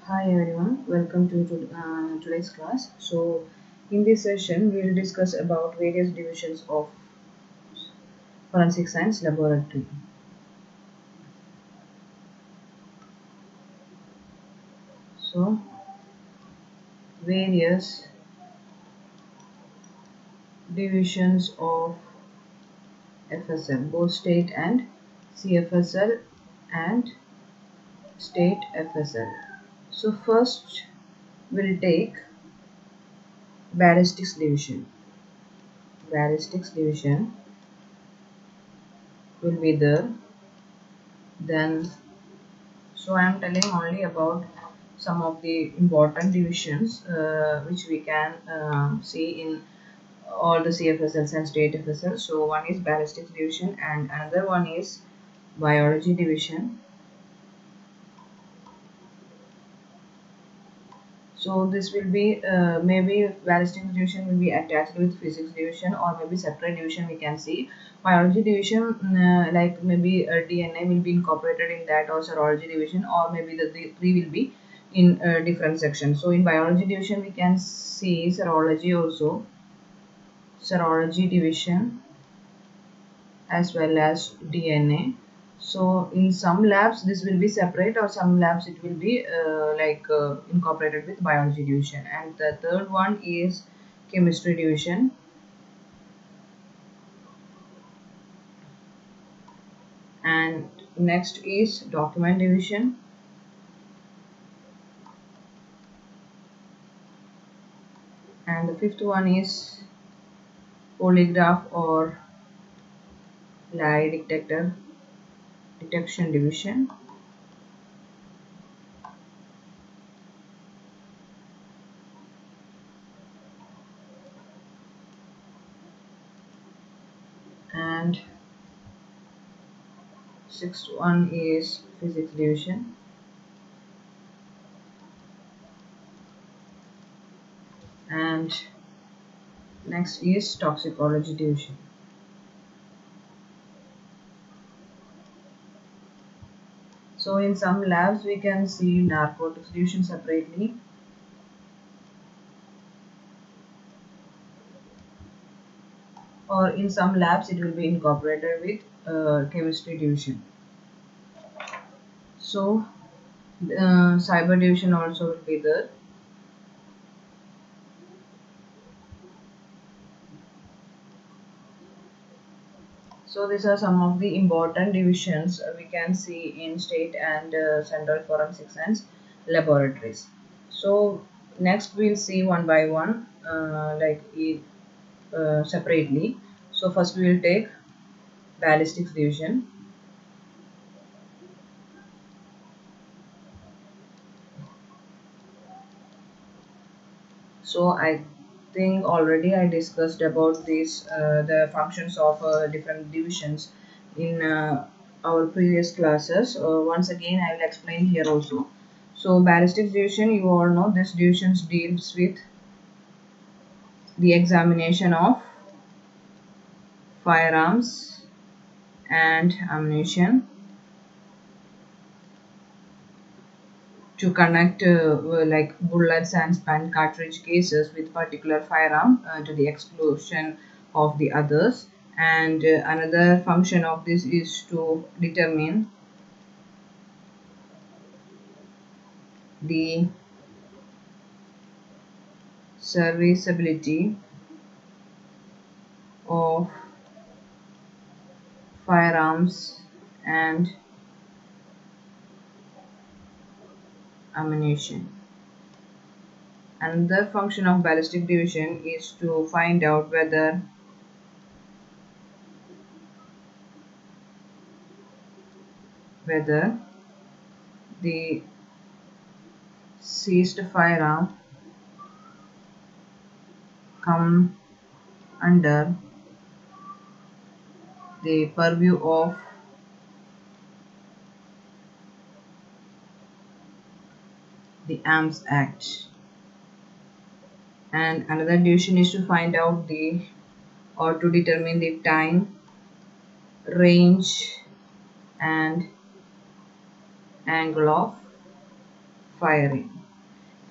Hi everyone, welcome to today's class. So, in this session, we will discuss about various divisions of forensic science laboratory. So, various divisions of FSL, both state and CFSL and state FSL. So, first, we'll take ballistics division. Ballistics division will be there. Then So I am telling only about some of the important divisions which we can see in all the CFSLs and state FSL. So one is ballistics division and another one is biology division. So this will be maybe ballistics division will be attached with physics division or maybe separate division we can see. Biology division like maybe DNA will be incorporated in that or serology division or maybe the three will be in different sections. So in biology division we can see serology also, serology division as well as DNA. So in some labs this will be separate or some labs it will be incorporated with biology division. And the third one is chemistry division. And next is document division. And the fifth one is polygraph or lie detector detection division. And sixth one is physics division. And next is toxicology division. So in some labs we can see narcotics division separately, or in some labs it will be incorporated with chemistry division. So cyber division also will be there. So these are some of the important divisions we can see in state and central forensic science laboratories. So next we'll see one by one separately. So first we will take ballistics division. So I think already I discussed about this the functions of different divisions in our previous classes. Once again I will explain here also. So ballistics division, you all know this divisions deals with the examination of firearms and ammunition to connect like bullets and spent cartridge cases with particular firearm to the exclusion of the others. And another function of this is to determine the serviceability of firearms and ammunition. Another function of ballistic division is to find out whether the seized firearm come under the purview of the Arms Act. And another division is to find out the or to determine the time, range and angle of firing.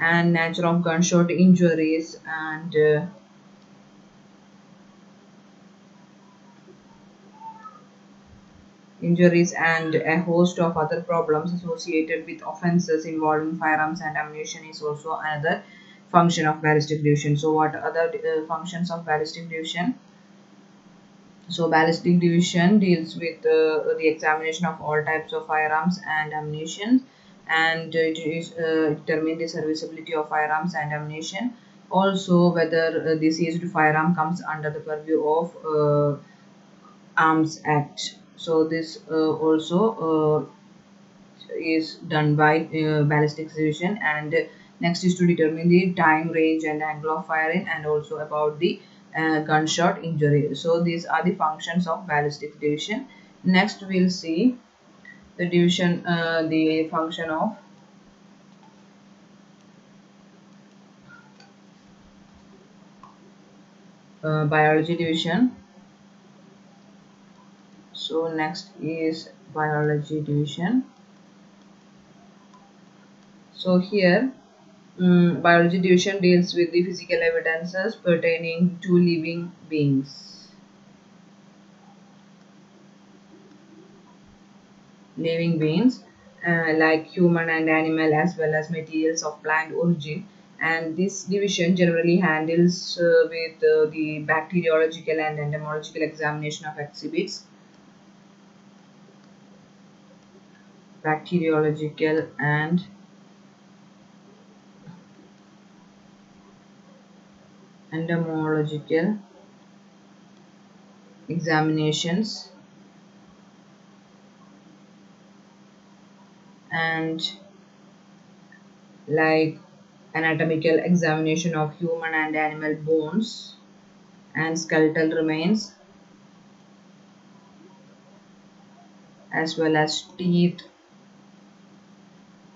and nature of gunshot injuries, and a host of other problems associated with offences involving firearms and ammunition is also another function of ballistic division. So what other functions of ballistic division? So ballistic division deals with the examination of all types of firearms and ammunition, and it is determine the serviceability of firearms and ammunition. Also, whether the seized firearm comes under the purview of Arms Act. So this also is done by ballistic division, and next is to determine the time, range, and angle of firing, and also about the gunshot injury. So these are the functions of ballistic division. Next we'll see the function of biology division. So next is biology division. So here, biology division deals with the physical evidences pertaining to living beings. Living beings like human and animal, as well as materials of plant origin. And this division generally handles with the bacteriological and entomological examination of exhibits. Bacteriological and entomological examinations, and like anatomical examination of human and animal bones and skeletal remains, as well as teeth.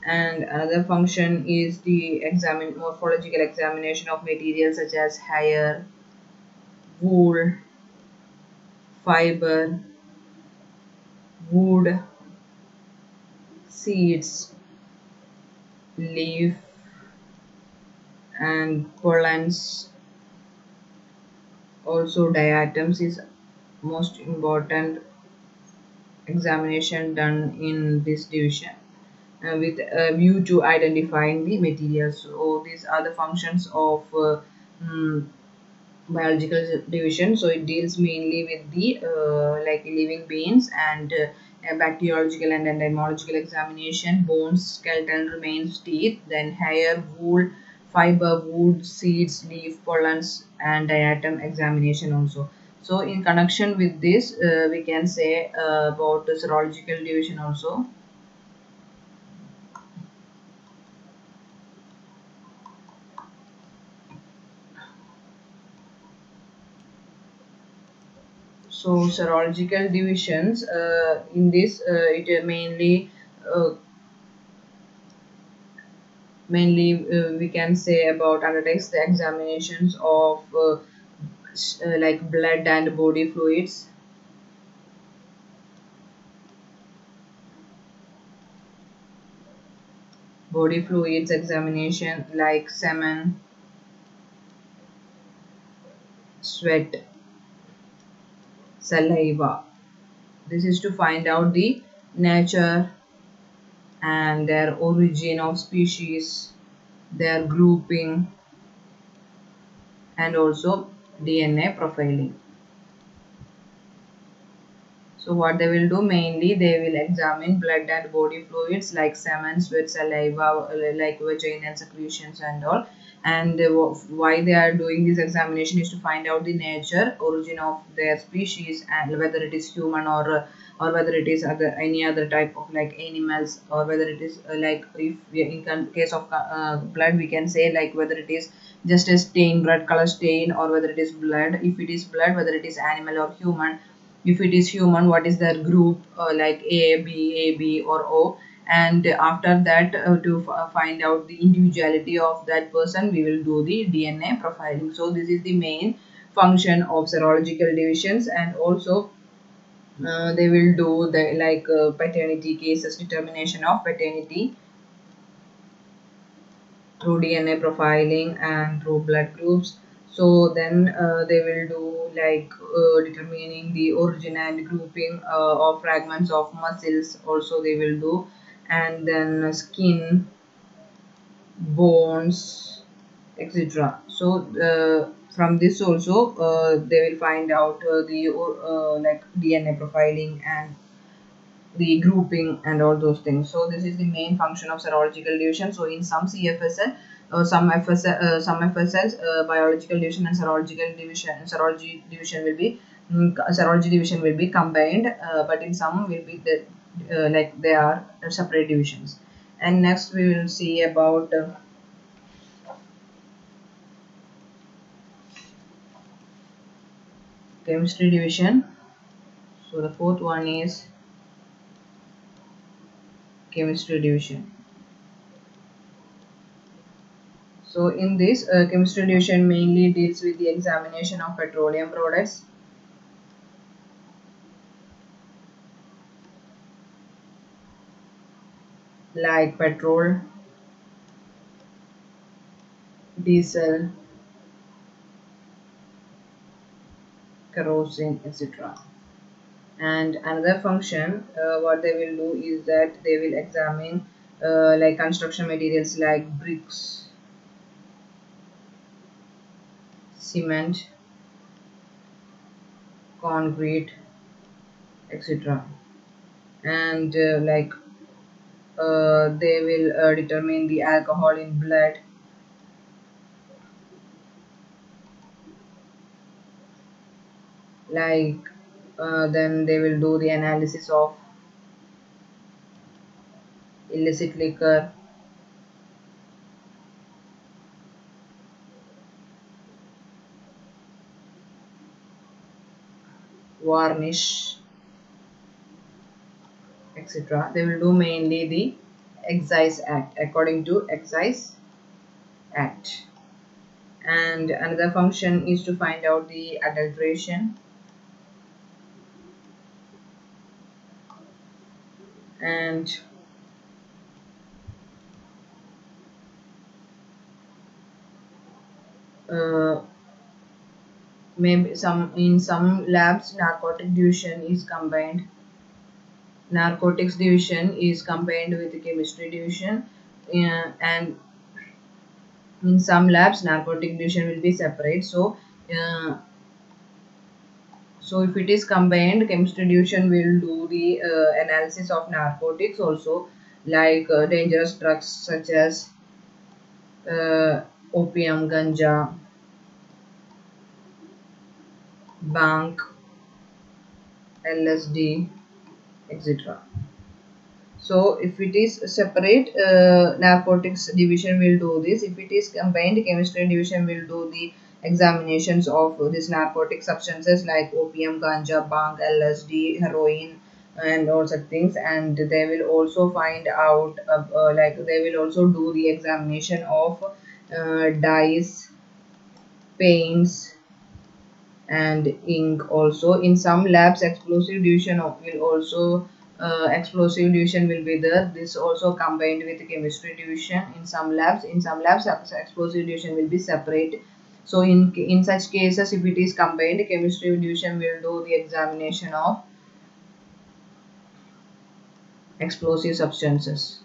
And another function is the morphological examination of materials such as hair, wool, fiber, wood, seeds, leaf, and pollens. Also diatoms is most important examination done in this division with a view to identifying the materials. So these are the functions of mm, biological division. So it deals mainly with the like living beings, and bacteriological and entomological examination, bones, skeleton remains, teeth, then hair, wool, fiber, wood, seeds, leaf, pollens, and diatom examination also. So in connection with this, we can say about the serological division also. So serological divisions in this it uh, mainly we can say about undertakes the examinations of like blood and body fluids, examination like semen, sweat, saliva. This is to find out the nature and their origin of species, their grouping, and also DNA profiling. So what they will do, mainly they will examine blood and body fluids like semen, sweat, saliva, like vaginal secretions and all. And why they are doing this examination is to find out the nature, origin of their species, and whether it is human or whether it is any other type of like animals, or whether it is like if in case of blood we can say like whether it is just a stain, blood color stain, or whether it is blood. If it is blood, whether it is animal or human. If it is human, what is their group, like A B or O. And after that to find out the individuality of that person, we will do the DNA profiling. So this is the main function of serological divisions. And also they will do the like paternity cases, determination of paternity, through DNA profiling and through blood groups. So then they will do like determining the origin and grouping of fragments of muscles also they will do, and then skin, bones, etc. So from this also they will find out the like DNA profiling and the grouping and all those things. So this is the main function of serological division. So in some CFSL, some FSLs, biological division and serology division will be serology division will be combined, but in some will be the like they are separate divisions. And next we will see about chemistry division. So the fourth one is chemistry division. So in this chemistry division mainly deals with the examination of petroleum products like petrol, diesel, kerosene, etc. And another function, what they will do is that they will examine like construction materials like bricks, cement, concrete, etc. And like they will determine the alcohol in blood, like then they will do the analysis of illicit liquor, varnish, etc. They will do mainly the Excise Act according to Excise Act. And another function is to find out the adulteration and uh, maybe some in some labs narcotic division is combined. Narcotics division is combined with the chemistry division, and in some labs narcotic division will be separate. So so if it is combined, chemistry division will do the analysis of narcotics also, like dangerous drugs such as opium, ganja, bank, LSD, etc. So if it is separate, narcotics division will do this. If it is combined, chemistry division will do the examinations of these narcotic substances like opium, ganja, bang, LSD, heroin, and all such things. And they will also find out, like they will also do the examination of dyes, paints, and ink also. In some labs explosive division will also explosive division will be there. This also combined with chemistry division in some labs. In some labs explosive division will be separate. So in such cases, if it is combined, chemistry division will do the examination of explosive substances.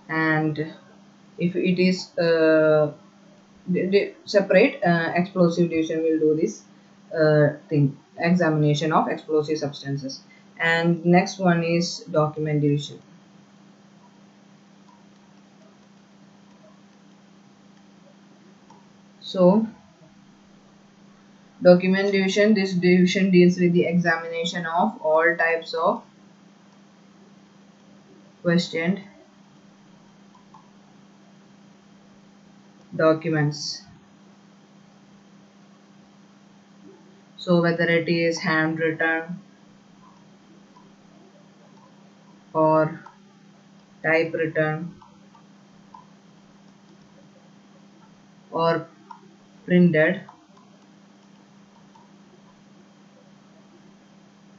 And if it is separate, explosive division will do this thing, examination of explosive substances. And next one is document division. So document division, this division deals with the examination of all types of questioned documents. So whether it is handwritten or typewritten or printed,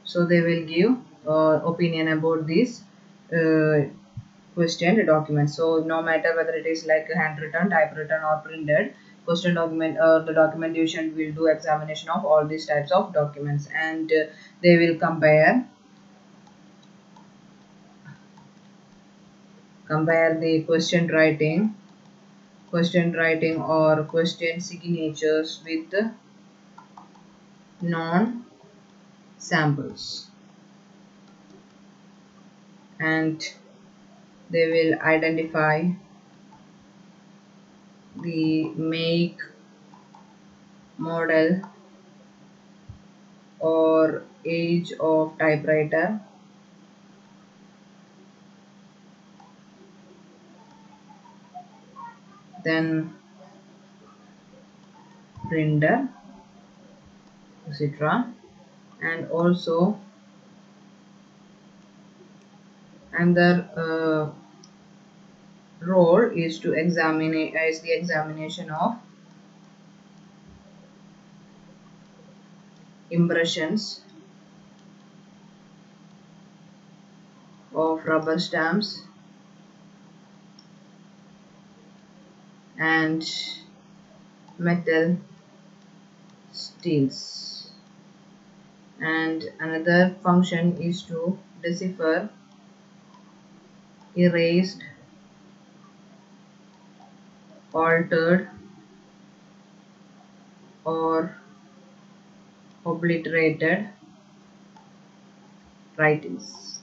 so they will give opinion about this uh, questioned document. So no matter whether it is like handwritten, typewritten, or printed, question document the documentation will do examination of all these types of documents, and they will compare the question writing or question signatures with non samples, and they will identify the make, model, or age of typewriter, then printer, etc. And also another role is to examine is the examination of impressions of rubber stamps and metal steels. And another function is to decipher erased, altered, or obliterated writings.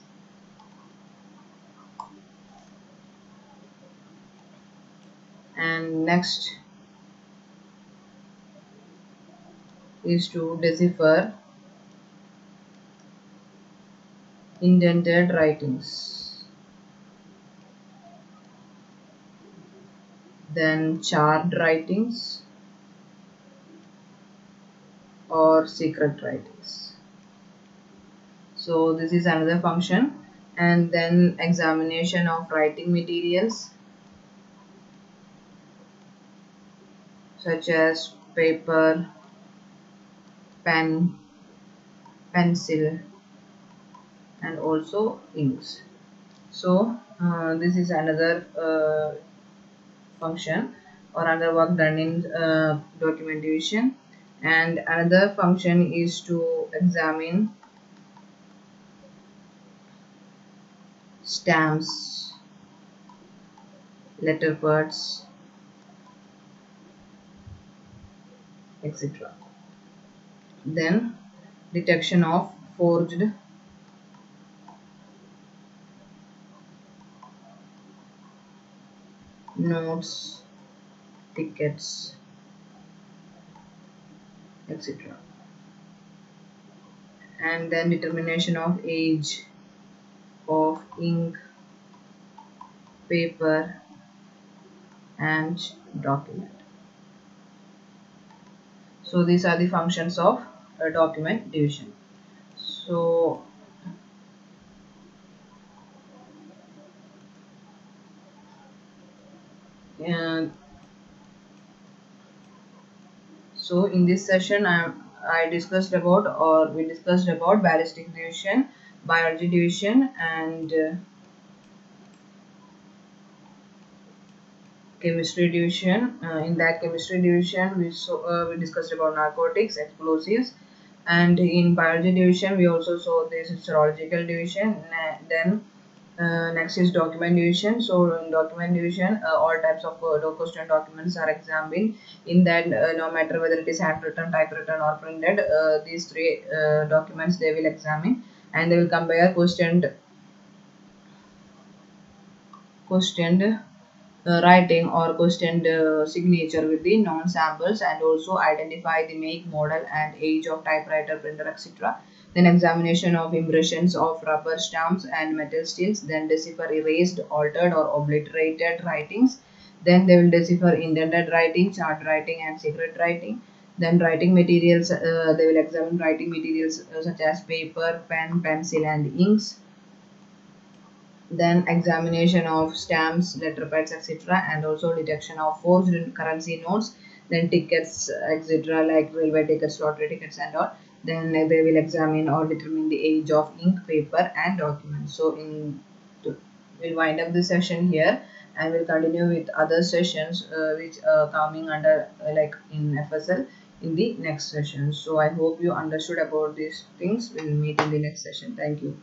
And next is to decipher indented writings, then charred writings or secret writings. So this is another function. And then examination of writing materials such as paper, pen, pencil, and also inks. So this is another function or another work done in documentation. And another function is to examine stamps, letter pads, etc. Then detection of forged notes, tickets, etc. And then determination of age of ink, paper, and document. So these are the functions of document division. So uh, so in this session I discussed about, or we discussed about, ballistic division, biology division, and chemistry division. In that chemistry division, we discussed about narcotics, explosives, and in biology division we also saw this serological division. Then next is document division. So in document division, all types of question documents are examined. In that, no matter whether it is handwritten, typewritten, or printed, these three documents they will examine, and they will compare questioned writing or questioned signature with the known samples, and also identify the make, model, and age of typewriter, printer, etc. Then examination of impressions of rubber stamps and metal steels. Then decipher erased, altered, or obliterated writings. Then they will decipher indented writing, chart writing, and secret writing. Then writing materials, they will examine writing materials such as paper, pen, pencil, and inks. Then examination of stamps, letterpads, etc., and also detection of forged currency notes, then tickets, etc., like railway tickets, lottery tickets, and all. Then they will examine or determine the age of ink, paper, and documents. So in to, we'll wind up this session here, and we'll continue with other sessions which coming under like in FSL in the next session. So I hope you understood about these things. We'll meet in the next session. Thank you.